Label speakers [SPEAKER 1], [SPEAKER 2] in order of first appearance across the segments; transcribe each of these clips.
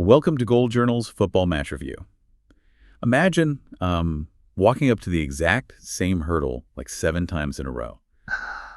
[SPEAKER 1] Welcome to Gold Journal's Football Match Review. Imagine walking up to the exact same hurdle like 7 times in a row,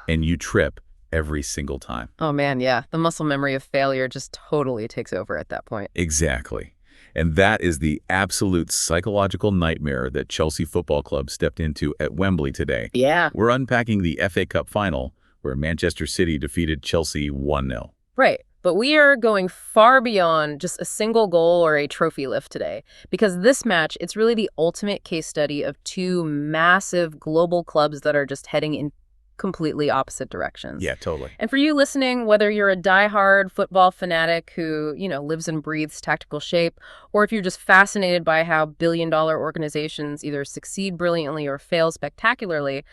[SPEAKER 1] and you trip every single time.
[SPEAKER 2] Oh man, yeah. The muscle memory of failure just totally takes over at that point.
[SPEAKER 1] Exactly. And that is the absolute psychological nightmare that Chelsea Football Club stepped into at Wembley today.
[SPEAKER 2] Yeah.
[SPEAKER 1] We're unpacking the FA Cup final, where Manchester City defeated Chelsea 1-0.
[SPEAKER 2] Right. But we are going far beyond just a single goal or a trophy lift today, because this match, it's really the ultimate case study of two massive global clubs that are just heading in completely opposite directions.
[SPEAKER 1] Yeah, totally.
[SPEAKER 2] And for you listening, whether you're a diehard football fanatic who, lives and breathes tactical shape, or if you're just fascinated by how billion-dollar organizations either succeed brilliantly or fail spectacularly,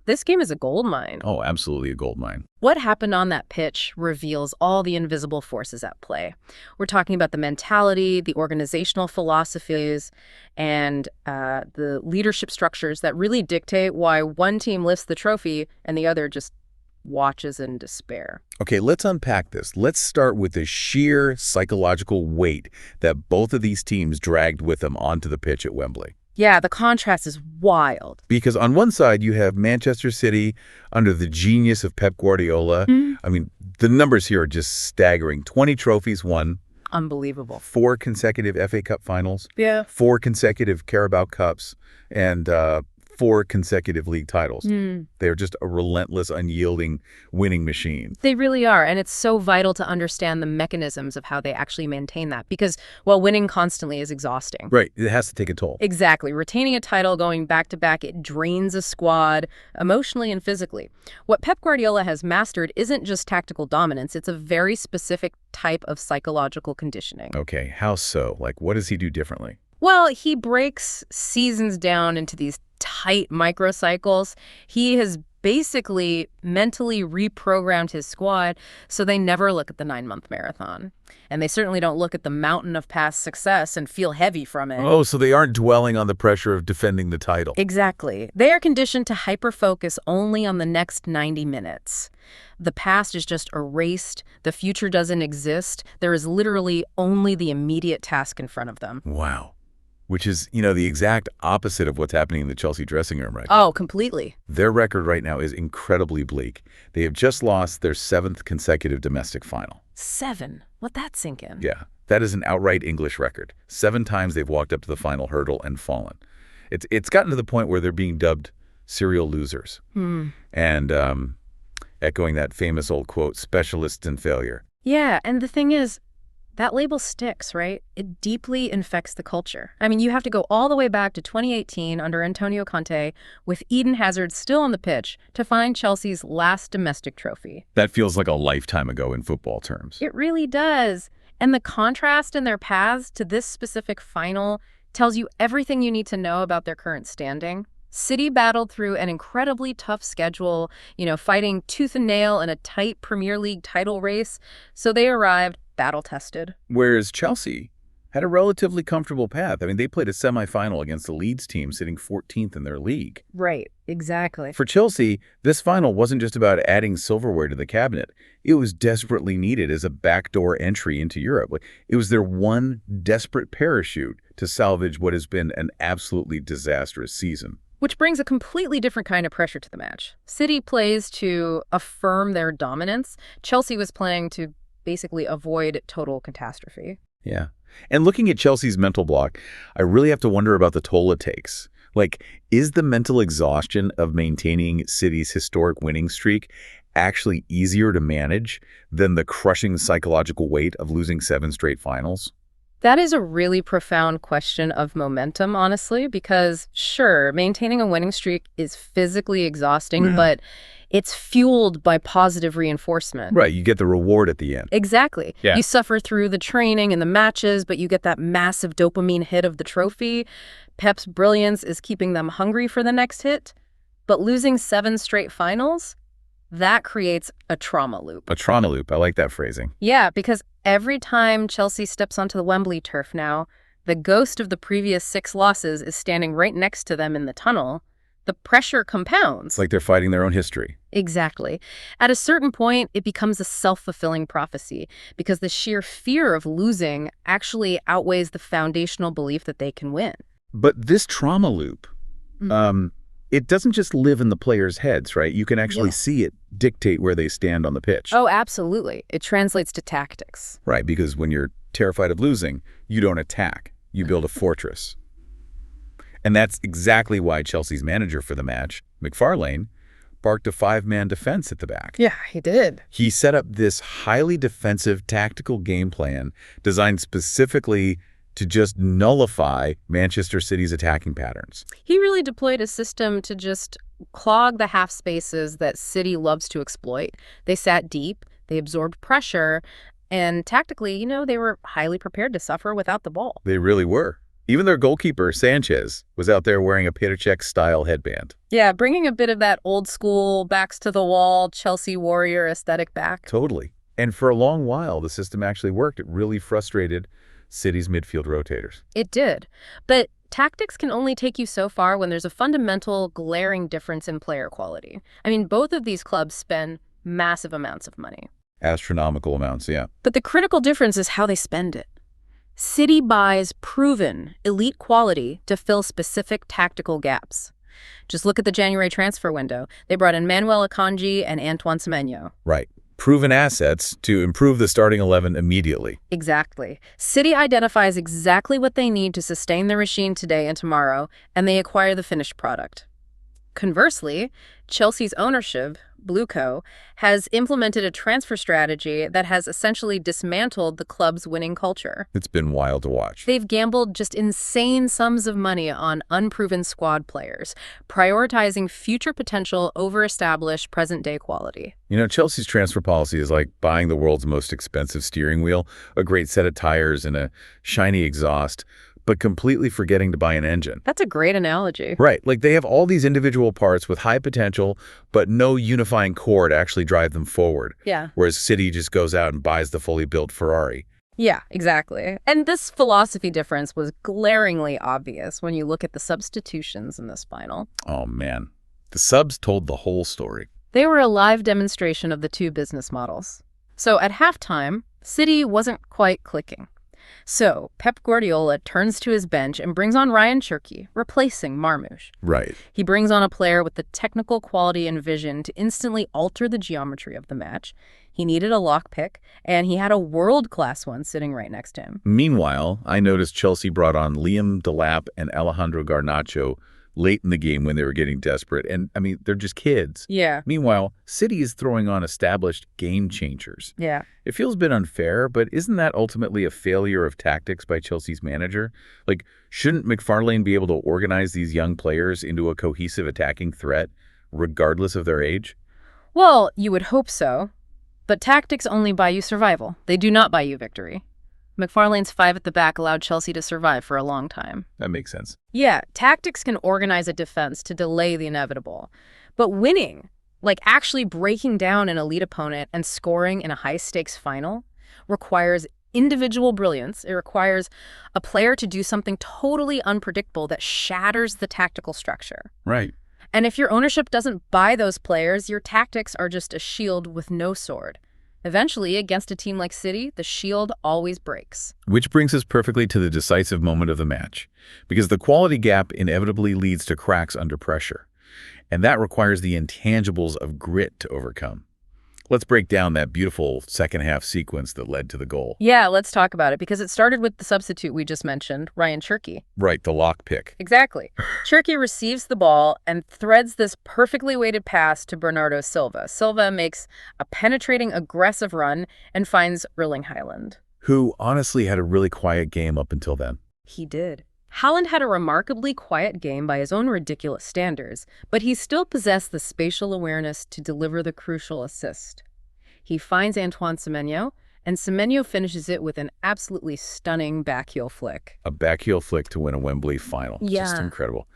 [SPEAKER 2] this game is a goldmine.
[SPEAKER 1] Oh, absolutely a goldmine.
[SPEAKER 2] What happened on that pitch reveals all the invisible forces at play. We're talking about the mentality, the organizational philosophies, and the leadership structures that really dictate why one team lifts the trophy and the other just watches in despair.
[SPEAKER 1] Okay, let's unpack this. Let's start with the sheer psychological weight that both of these teams dragged with them onto the pitch at Wembley.
[SPEAKER 2] Yeah, the contrast is wild.
[SPEAKER 1] Because on one side, you have Manchester City under the genius of Pep Guardiola. I mean, the numbers here are just staggering. 20 trophies won.
[SPEAKER 2] Unbelievable.
[SPEAKER 1] 4 consecutive FA Cup finals.
[SPEAKER 2] Yeah.
[SPEAKER 1] 4 consecutive Carabao Cups. And 4 consecutive league titles. They're just a relentless, unyielding winning machine.
[SPEAKER 2] They really are, and it's so vital to understand the mechanisms of how they actually maintain that, because, well, winning constantly is exhausting.
[SPEAKER 1] Right, it has to take a toll.
[SPEAKER 2] Exactly. Retaining a title, going back-to-back, it drains a squad, emotionally and physically. What Pep Guardiola has mastered isn't just tactical dominance, it's a very specific type of psychological conditioning.
[SPEAKER 1] Okay, how so? Like, what does he do differently?
[SPEAKER 2] Well, he breaks seasons down into these tight microcycles. He has basically mentally reprogrammed his squad so they never look at the 9-month marathon. And they certainly don't look at the mountain of past success and feel heavy from it.
[SPEAKER 1] Oh, so they aren't dwelling on the pressure of defending the title.
[SPEAKER 2] Exactly. They are conditioned to hyper-focus only on the next 90 minutes. The past is just erased. The future doesn't exist. There is literally only the immediate task in front of them.
[SPEAKER 1] Wow. Which is, the exact opposite of what's happening in the Chelsea dressing room right now.
[SPEAKER 2] Oh, completely.
[SPEAKER 1] Their record right now is incredibly bleak. They have just lost their 7th consecutive domestic final.
[SPEAKER 2] 7? Let that sink in.
[SPEAKER 1] Yeah, that is an outright English record. 7 times they've walked up to the final hurdle and fallen. It's gotten to the point where they're being dubbed serial losers. And echoing that famous old quote, specialists in failure.
[SPEAKER 2] Yeah, and the thing is, that label sticks, right? It deeply infects the culture. I mean, you have to go all the way back to 2018 under Antonio Conte with Eden Hazard still on the pitch to find Chelsea's last domestic trophy.
[SPEAKER 1] That feels like a lifetime ago in football terms.
[SPEAKER 2] It really does. And the contrast in their paths to this specific final tells you everything you need to know about their current standing. City battled through an incredibly tough schedule, fighting tooth and nail in a tight Premier League title race, so they arrived battle-tested.
[SPEAKER 1] Whereas Chelsea had a relatively comfortable path. I mean, they played a semifinal against the Leeds team sitting 14th in their league.
[SPEAKER 2] Right, exactly.
[SPEAKER 1] For Chelsea, this final wasn't just about adding silverware to the cabinet. It was desperately needed as a backdoor entry into Europe. It was their one desperate parachute to salvage what has been an absolutely disastrous season.
[SPEAKER 2] Which brings a completely different kind of pressure to the match. City plays to affirm their dominance. Chelsea was playing to basically avoid total catastrophe.
[SPEAKER 1] Yeah. And looking at Chelsea's mental block, I really have to wonder about the toll it takes. Like, is the mental exhaustion of maintaining City's historic winning streak actually easier to manage than the crushing psychological weight of losing 7 straight finals?
[SPEAKER 2] That is a really profound question of momentum, honestly, because sure, maintaining a winning streak is physically exhausting, but it's fueled by positive reinforcement.
[SPEAKER 1] Right, you get the reward at the end.
[SPEAKER 2] Exactly.
[SPEAKER 1] Yeah.
[SPEAKER 2] You suffer through the training and the matches, but you get that massive dopamine hit of the trophy. Pep's brilliance is keeping them hungry for the next hit. But losing 7 straight finals, that creates a trauma loop.
[SPEAKER 1] A trauma loop, I like that phrasing.
[SPEAKER 2] Yeah, because every time Chelsea steps onto the Wembley turf now, the ghost of the previous 6 losses is standing right next to them in the tunnel. the pressure compounds.
[SPEAKER 1] It's like they're fighting their own history.
[SPEAKER 2] Exactly. At a certain point, it becomes a self-fulfilling prophecy because the sheer fear of losing actually outweighs the foundational belief that they can win.
[SPEAKER 1] But this trauma loop, it doesn't just live in the players' heads, right? You can actually see it dictate where they stand on the pitch.
[SPEAKER 2] Oh, absolutely. It translates to tactics.
[SPEAKER 1] Right, because when you're terrified of losing, you don't attack. You build a fortress. And that's exactly why Chelsea's manager for the match, McFarlane, barked a 5-man defense at the back.
[SPEAKER 2] Yeah, he did.
[SPEAKER 1] He set up this highly defensive tactical game plan designed specifically to just nullify Manchester City's attacking patterns.
[SPEAKER 2] He really deployed a system to just clog the half spaces that City loves to exploit. They sat deep, they absorbed pressure, and tactically, they were highly prepared to suffer without the ball.
[SPEAKER 1] They really were. Even their goalkeeper, Sánchez, was out there wearing a Petr Cech-style headband.
[SPEAKER 2] Yeah, bringing a bit of that old-school, backs-to-the-wall, Chelsea warrior aesthetic back.
[SPEAKER 1] Totally. And for a long while, the system actually worked. It really frustrated City's midfield rotators.
[SPEAKER 2] It did. But tactics can only take you so far when there's a fundamental, glaring difference in player quality. I mean, both of these clubs spend massive amounts of money.
[SPEAKER 1] Astronomical amounts, yeah.
[SPEAKER 2] But the critical difference is how they spend it. City buys proven, elite quality to fill specific tactical gaps. Just look at the January transfer window. They brought in Manuel Akanji and Antoine Semenyo.
[SPEAKER 1] Right. Proven assets to improve the starting 11 immediately.
[SPEAKER 2] Exactly. City identifies exactly what they need to sustain their machine today and tomorrow, and they acquire the finished product. Conversely, Chelsea's ownership, Blueco, has implemented a transfer strategy that has essentially dismantled the club's winning culture.
[SPEAKER 1] It's been wild to watch.
[SPEAKER 2] They've gambled just insane sums of money on unproven squad players, prioritizing future potential over established present-day quality.
[SPEAKER 1] Chelsea's transfer policy is like buying the world's most expensive steering wheel, a great set of tires, and a shiny exhaust, but completely forgetting to buy an engine.
[SPEAKER 2] That's a great analogy.
[SPEAKER 1] Right. Like they have all these individual parts with high potential, but no unifying core to actually drive them forward.
[SPEAKER 2] Yeah.
[SPEAKER 1] Whereas City just goes out and buys the fully built Ferrari.
[SPEAKER 2] Yeah, exactly. And this philosophy difference was glaringly obvious when you look at the substitutions in this final.
[SPEAKER 1] Oh, man. The subs told the whole story.
[SPEAKER 2] They were a live demonstration of the two business models. So at halftime, City wasn't quite clicking. So Pep Guardiola turns to his bench and brings on Ryan Cherki, replacing Marmoush.
[SPEAKER 1] Right.
[SPEAKER 2] He brings on a player with the technical quality and vision to instantly alter the geometry of the match. He needed a lockpick, and he had a world-class one sitting right next to him.
[SPEAKER 1] Meanwhile, I noticed Chelsea brought on Liam Delap and Alejandro Garnacho late in the game when they were getting desperate. And, I mean, they're just kids.
[SPEAKER 2] Yeah.
[SPEAKER 1] Meanwhile, City is throwing on established game changers.
[SPEAKER 2] Yeah.
[SPEAKER 1] It feels a bit unfair, but isn't that ultimately a failure of tactics by Chelsea's manager? Like, shouldn't McFarlane be able to organize these young players into a cohesive attacking threat, regardless of their age?
[SPEAKER 2] Well, you would hope so. But tactics only buy you survival. They do not buy you victory. McFarlane's 5 at the back allowed Chelsea to survive for a long time.
[SPEAKER 1] That makes sense.
[SPEAKER 2] Yeah, tactics can organize a defense to delay the inevitable. But winning, like actually breaking down an elite opponent and scoring in a high-stakes final, requires individual brilliance. It requires a player to do something totally unpredictable that shatters the tactical structure.
[SPEAKER 1] Right.
[SPEAKER 2] And if your ownership doesn't buy those players, your tactics are just a shield with no sword. Eventually, against a team like City, the shield always breaks.
[SPEAKER 1] Which brings us perfectly to the decisive moment of the match, because the quality gap inevitably leads to cracks under pressure, and that requires the intangibles of grit to overcome. Let's break down that beautiful second-half sequence that led to the goal.
[SPEAKER 2] Yeah, let's talk about it, because it started with the substitute we just mentioned, Ryan Cherki.
[SPEAKER 1] Right, the lock pick.
[SPEAKER 2] Exactly. Cherki receives the ball and threads this perfectly weighted pass to Bernardo Silva. Silva makes a penetrating, aggressive run and finds Erling Haaland,
[SPEAKER 1] who honestly had a really quiet game up until then.
[SPEAKER 2] He did. Haaland had a remarkably quiet game by his own ridiculous standards, but he still possessed the spatial awareness to deliver the crucial assist. He finds Antoine Semenyo, and Semenyo finishes it with an absolutely stunning backheel flick.
[SPEAKER 1] A backheel flick to win a Wembley final.
[SPEAKER 2] Yeah.
[SPEAKER 1] Just incredible.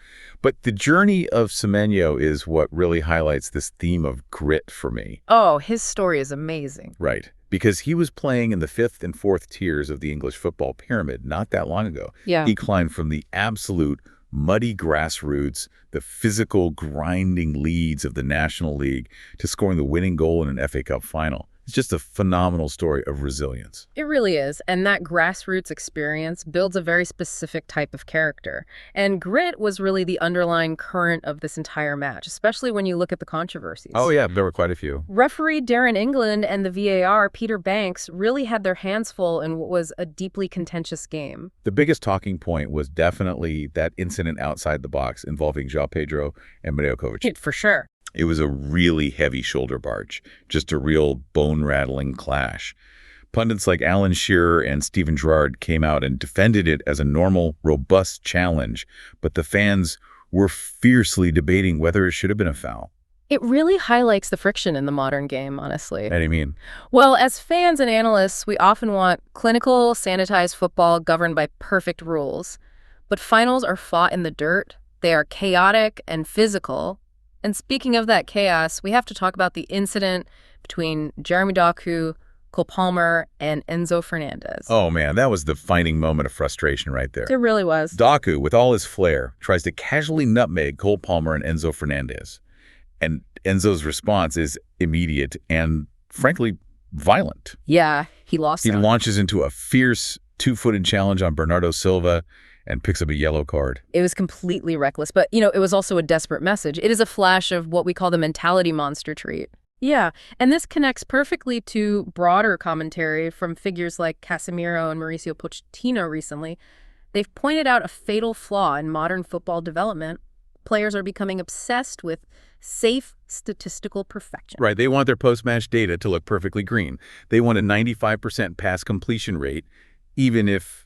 [SPEAKER 1] But the journey of Semenyo is what really highlights this theme of grit for me.
[SPEAKER 2] Oh, his story is amazing.
[SPEAKER 1] Right. Because he was playing in the 5th and 4th tiers of the English football pyramid not that long ago.
[SPEAKER 2] Yeah.
[SPEAKER 1] He climbed from the absolute muddy grassroots, the physical grinding leads of the National League to scoring the winning goal in an FA Cup final. It's just a phenomenal story of resilience.
[SPEAKER 2] It really is, and that grassroots experience builds a very specific type of character. And grit was really the underlying current of this entire match, especially when you look at the controversies.
[SPEAKER 1] Oh yeah, there were quite a few.
[SPEAKER 2] Referee Darren England and the VAR, Peter Banks, really had their hands full in what was a deeply contentious game.
[SPEAKER 1] The biggest talking point was definitely that incident outside the box involving João Pedro and Mateo Kovacic.
[SPEAKER 2] For sure.
[SPEAKER 1] It was a really heavy shoulder barge, just a real bone-rattling clash. Pundits like Alan Shearer and Steven Gerrard came out and defended it as a normal, robust challenge, but the fans were fiercely debating whether it should have been a foul.
[SPEAKER 2] It really highlights the friction in the modern game, honestly.
[SPEAKER 1] What do you mean?
[SPEAKER 2] Well, as fans and analysts, we often want clinical, sanitized football governed by perfect rules. But finals are fought in the dirt. They are chaotic and physical. And speaking of that chaos, we have to talk about the incident between Jeremy Doku, Cole Palmer, and Enzo Fernández.
[SPEAKER 1] Oh man, that was the defining moment of frustration right there.
[SPEAKER 2] It really was.
[SPEAKER 1] Doku, with all his flair, tries to casually nutmeg Cole Palmer and Enzo Fernández. And Enzo's response is immediate and, frankly, violent.
[SPEAKER 2] Yeah, he lost
[SPEAKER 1] He
[SPEAKER 2] him.
[SPEAKER 1] launches into a fierce two-footed challenge on Bernardo Silva and picks up a yellow card.
[SPEAKER 2] It was completely reckless, but, it was also a desperate message. It is a flash of what we call the mentality monster trait. Yeah, and this connects perfectly to broader commentary from figures like Casemiro and Mauricio Pochettino recently. They've pointed out a fatal flaw in modern football development. Players are becoming obsessed with safe statistical perfection.
[SPEAKER 1] Right, they want their post-match data to look perfectly green. They want a 95% pass completion rate, even if,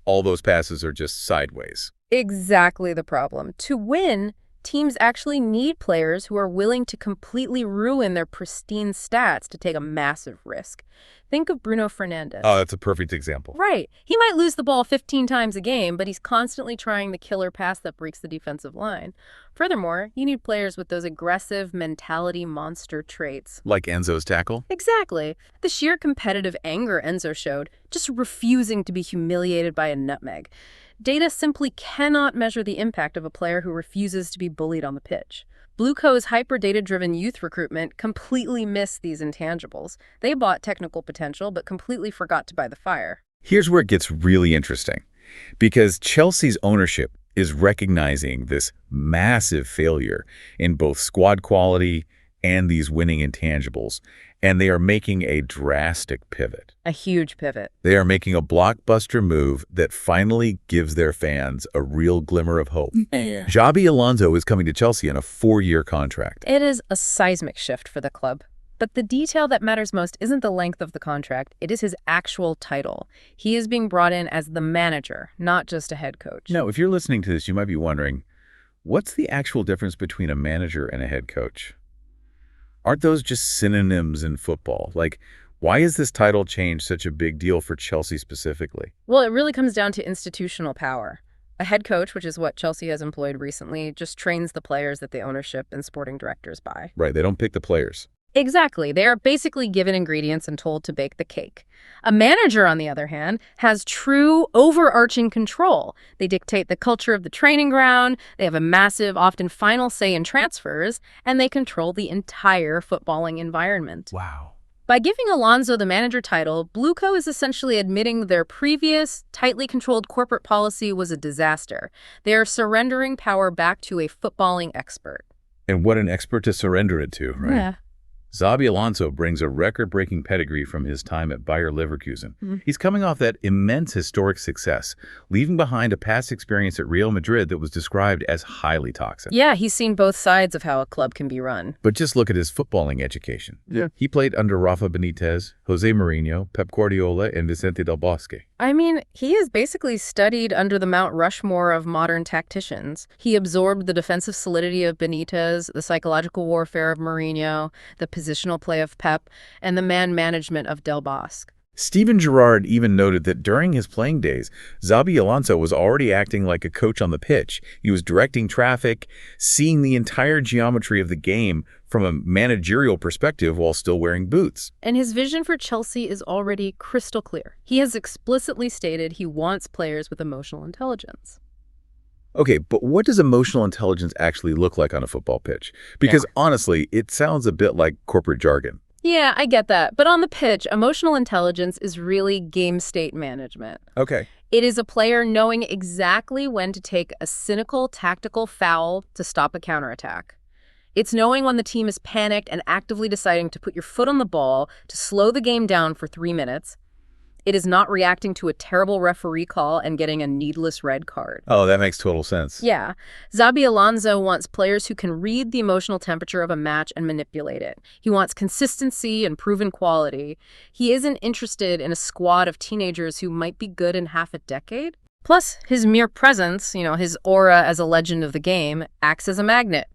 [SPEAKER 1] all those passes are just sideways.
[SPEAKER 2] Exactly the problem. To win, teams actually need players who are willing to completely ruin their pristine stats to take a massive risk. Think of Bruno Fernandes.
[SPEAKER 1] Oh, that's a perfect example.
[SPEAKER 2] Right. He might lose the ball 15 times a game, but he's constantly trying the killer pass that breaks the defensive line. Furthermore, you need players with those aggressive mentality monster traits.
[SPEAKER 1] Like Enzo's tackle?
[SPEAKER 2] Exactly. The sheer competitive anger Enzo showed, just refusing to be humiliated by a nutmeg. Data simply cannot measure the impact of a player who refuses to be bullied on the pitch. Blueco's hyper-data-driven youth recruitment completely missed these intangibles. They bought technical potential, but completely forgot to buy the fire.
[SPEAKER 1] Here's where it gets really interesting, because Chelsea's ownership is recognizing this massive failure in both squad quality and these winning intangibles, and they are making a drastic pivot.
[SPEAKER 2] A huge pivot.
[SPEAKER 1] They are making a blockbuster move that finally gives their fans a real glimmer of hope. Xabi Alonso is coming to Chelsea on a 4-year contract.
[SPEAKER 2] It is a seismic shift for the club. But the detail that matters most isn't the length of the contract, it is his actual title. He is being brought in as the manager, not just a head coach.
[SPEAKER 1] Now, if you're listening to this, you might be wondering, what's the actual difference between a manager and a head coach? Aren't those just synonyms in football? Like, why is this title change such a big deal for Chelsea specifically?
[SPEAKER 2] Well, it really comes down to institutional power. A head coach, which is what Chelsea has employed recently, just trains the players that the ownership and sporting directors buy.
[SPEAKER 1] Right, they don't pick the players.
[SPEAKER 2] Exactly. They are basically given ingredients and told to bake the cake. A manager, on the other hand, has true overarching control. They dictate the culture of the training ground, they have a massive, often final say in transfers, and they control the entire footballing environment.
[SPEAKER 1] Wow.
[SPEAKER 2] By giving Alonso the manager title, Blueco is essentially admitting their previous, tightly controlled corporate policy was a disaster. They are surrendering power back to a footballing expert.
[SPEAKER 1] And what an expert to surrender it to, right?
[SPEAKER 2] Yeah.
[SPEAKER 1] Xabi Alonso brings a record-breaking pedigree from his time at Bayer Leverkusen. He's coming off that immense historic success, leaving behind a past experience at Real Madrid that was described as highly toxic.
[SPEAKER 2] Yeah, he's seen both sides of how a club can be run.
[SPEAKER 1] But just look at his footballing education. Yeah. He played under Rafa Benitez, Jose Mourinho, Pep Guardiola, and Vicente Del Bosque.
[SPEAKER 2] I mean, he has basically studied under the Mount Rushmore of modern tacticians. He absorbed the defensive solidity of Benitez, the psychological warfare of Mourinho, the positional play of Pep, and the man management of Del Bosque.
[SPEAKER 1] Steven Gerrard even noted that during his playing days, Xabi Alonso was already acting like a coach on the pitch. He was directing traffic, seeing the entire geometry of the game from a managerial perspective while still wearing boots.
[SPEAKER 2] And his vision for Chelsea is already crystal clear. He has explicitly stated he wants players with emotional intelligence.
[SPEAKER 1] Okay, but what does emotional intelligence actually look like on a football pitch? Because honestly, it sounds a bit like corporate jargon.
[SPEAKER 2] Yeah, I get that. But on the pitch, emotional intelligence is really game state management.
[SPEAKER 1] Okay.
[SPEAKER 2] It is a player knowing exactly when to take a cynical tactical foul to stop a counterattack. It's knowing when the team is panicked and actively deciding to put your foot on the ball to slow the game down for 3 minutes. It is not reacting to a terrible referee call and getting a needless red card.
[SPEAKER 1] Oh, that makes total sense.
[SPEAKER 2] Yeah. Xabi Alonso wants players who can read the emotional temperature of a match and manipulate it. He wants consistency and proven quality. He isn't interested in a squad of teenagers who might be good in half a decade. Plus, his mere presence, his aura as a legend of the game, acts as a magnet.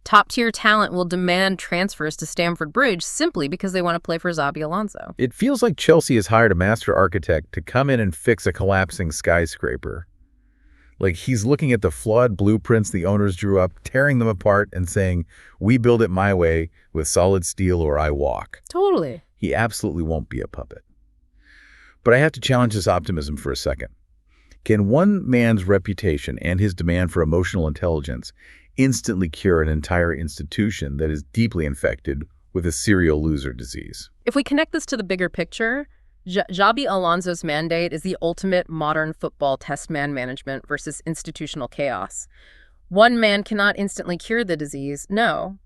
[SPEAKER 2] Top-tier talent will demand transfers to Stamford Bridge simply because they want to play for Xabi Alonso.
[SPEAKER 1] It feels like Chelsea has hired a master architect to come in and fix a collapsing skyscraper. Like he's looking at the flawed blueprints the owners drew up, tearing them apart and saying, "We build it my way with solid steel or I walk."
[SPEAKER 2] Totally.
[SPEAKER 1] He absolutely won't be a puppet. But I have to challenge this optimism for a second. Can one man's reputation and his demand for emotional intelligence instantly cure an entire institution that is deeply infected with a serial loser disease?
[SPEAKER 2] If we connect this to the bigger picture, Xabi Alonso's mandate is the ultimate modern football test man management versus institutional chaos. One man cannot instantly cure the disease, no,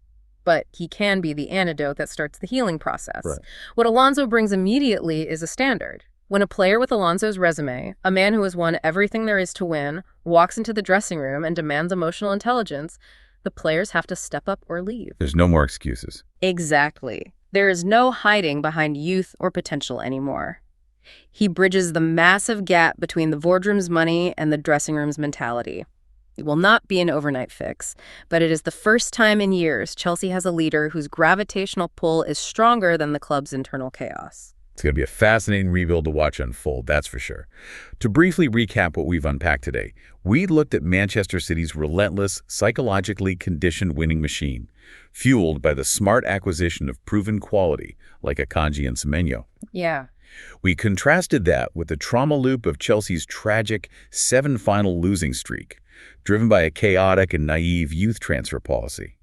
[SPEAKER 2] but he can be the antidote that starts the healing process.
[SPEAKER 1] Right.
[SPEAKER 2] What Alonso brings immediately is a standard. When a player with Alonso's resume, a man who has won everything there is to win, walks into the dressing room and demands emotional intelligence, the players have to step up or leave.
[SPEAKER 1] There's no more excuses.
[SPEAKER 2] Exactly. There is no hiding behind youth or potential anymore. He bridges the massive gap between the boardroom's money and the dressing room's mentality. It will not be an overnight fix, but it is the first time in years Chelsea has a leader whose gravitational pull is stronger than the club's internal chaos.
[SPEAKER 1] It's going to be a fascinating rebuild to watch unfold, that's for sure. To briefly recap what we've unpacked today, we looked at Manchester City's relentless, psychologically conditioned winning machine, fueled by the smart acquisition of proven quality like Akanji and Semenyo.
[SPEAKER 2] Yeah.
[SPEAKER 1] We contrasted that with the trauma loop of Chelsea's tragic 7-final losing streak, driven by a chaotic and naive youth transfer policy.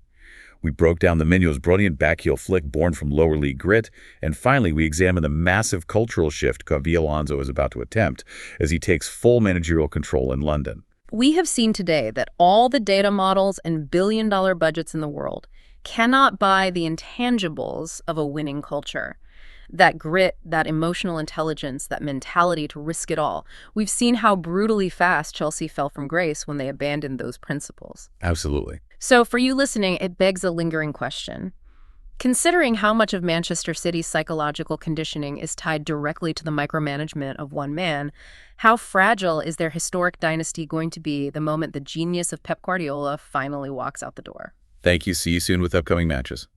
[SPEAKER 1] We broke down the Semenyo's brilliant backheel flick born from lower league grit, and finally we examined the massive cultural shift Xabi Alonso is about to attempt as he takes full managerial control in London.
[SPEAKER 2] We have seen today that all the data models and billion-dollar budgets in the world cannot buy the intangibles of a winning culture. That grit, that emotional intelligence, that mentality to risk it all. We've seen how brutally fast Chelsea fell from grace when they abandoned those principles.
[SPEAKER 1] Absolutely.
[SPEAKER 2] So for you listening, it begs a lingering question. Considering how much of Manchester City's psychological conditioning is tied directly to the micromanagement of one man, how fragile is their historic dynasty going to be the moment the genius of Pep Guardiola finally walks out the door?
[SPEAKER 1] Thank you. See you soon with upcoming matches.